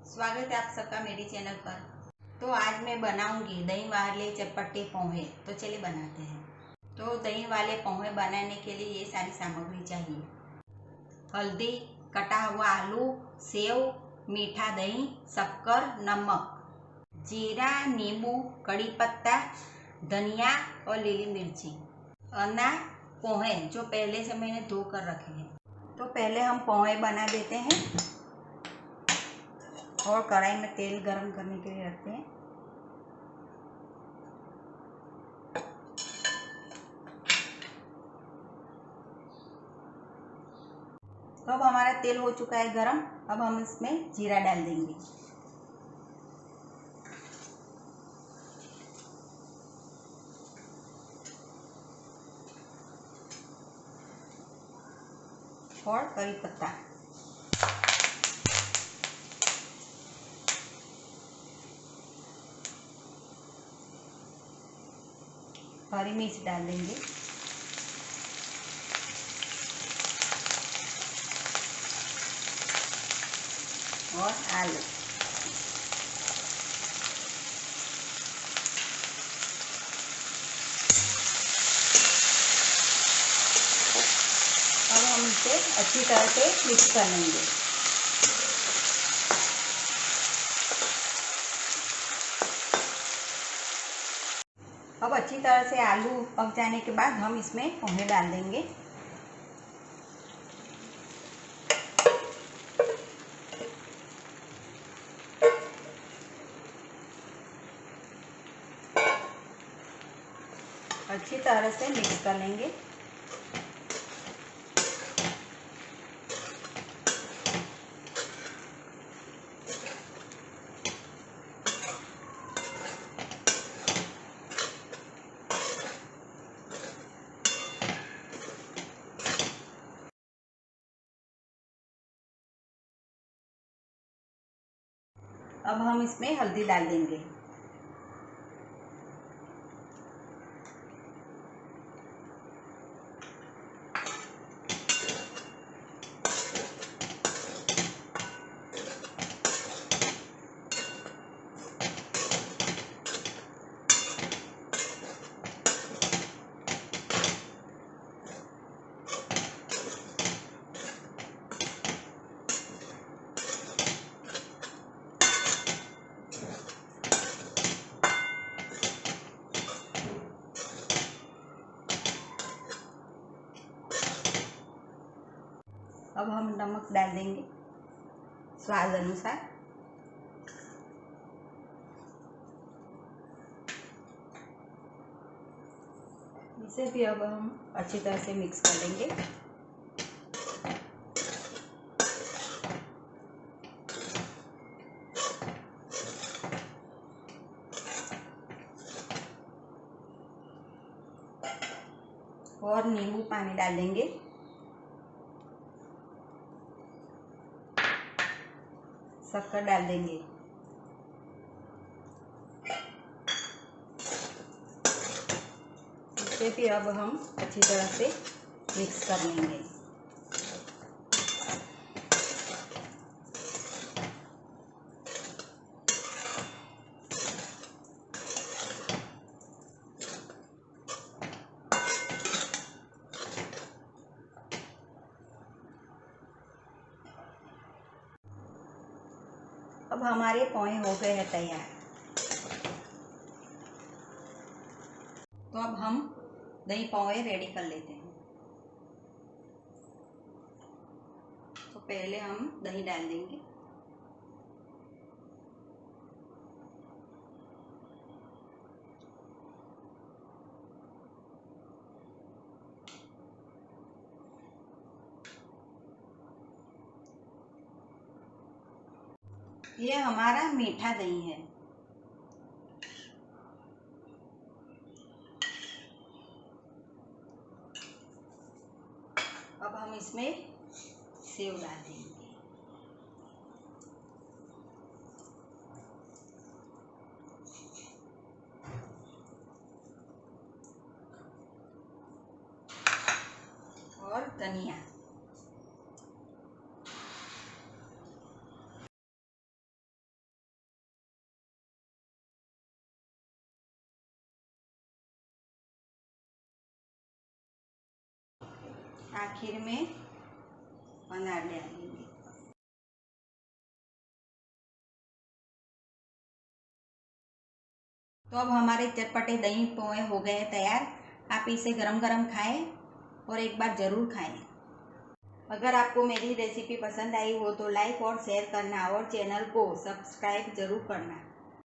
स्वागत है आप सबका मेरी चैनल पर। तो आज मैं बनाऊंगी दही वाले चटपटे पोहे। तो चलिए बनाते हैं। तो दही वाले पोहे बनाने के लिए ये सारी सामग्री चाहिए। हल्दी, कटा हुआ आलू, सेव, मीठा दही, शक्कर, नमक, जीरा, नींबू, कड़ी पत्ता, धनिया और लीली मिर्ची। अनार पोहे जो पहले से मैंने धो कर रखे हैं। तो पहले हम पोहे बना देते हैं और कढ़ाई में तेल गरम करने के लिए रखते हैं। तो अब हमारा तेल हो चुका है गरम। अब हम इसमें जीरा डाल देंगे और करी पत्ता, हरी मिर्च डाल देंगे और आलू। अब हम इसे अच्छी तरह से मिक्स कर लेंगे। अब अच्छी तरह से आलू पक जाने के बाद हम इसमें पोहे डाल देंगे। अच्छी तरह से मिक्स कर लेंगे। अब हम इसमें हल्दी डाल देंगे। अब हम नमक डाल देंगे स्वाद अनुसार। इसे भी अब हम अच्छी तरह से मिक्स कर लेंगे। और नींबू पानी डाल देंगे। शक्कर डाल देंगे। इसे भी अब हम अच्छी तरह से मिक्स कर लेंगे। अब हमारे पोहे हो गए हैं तैयार। तो अब हम दही पोहे रेडी कर लेते हैं। तो पहले हम दही डाल देंगे। ये हमारा मीठा दही है। अब हम इसमें सेव डाल देंगे। और धनिया। आखिर में अनार डालेंगे। तो अब हमारे चटपटे दही पोहे हो गए तैयार। आप इसे गरम गरम खाएं और एक बार ज़रूर खाएं। अगर आपको मेरी रेसिपी पसंद आई हो तो लाइक और शेयर करना और चैनल को सब्सक्राइब ज़रूर करना।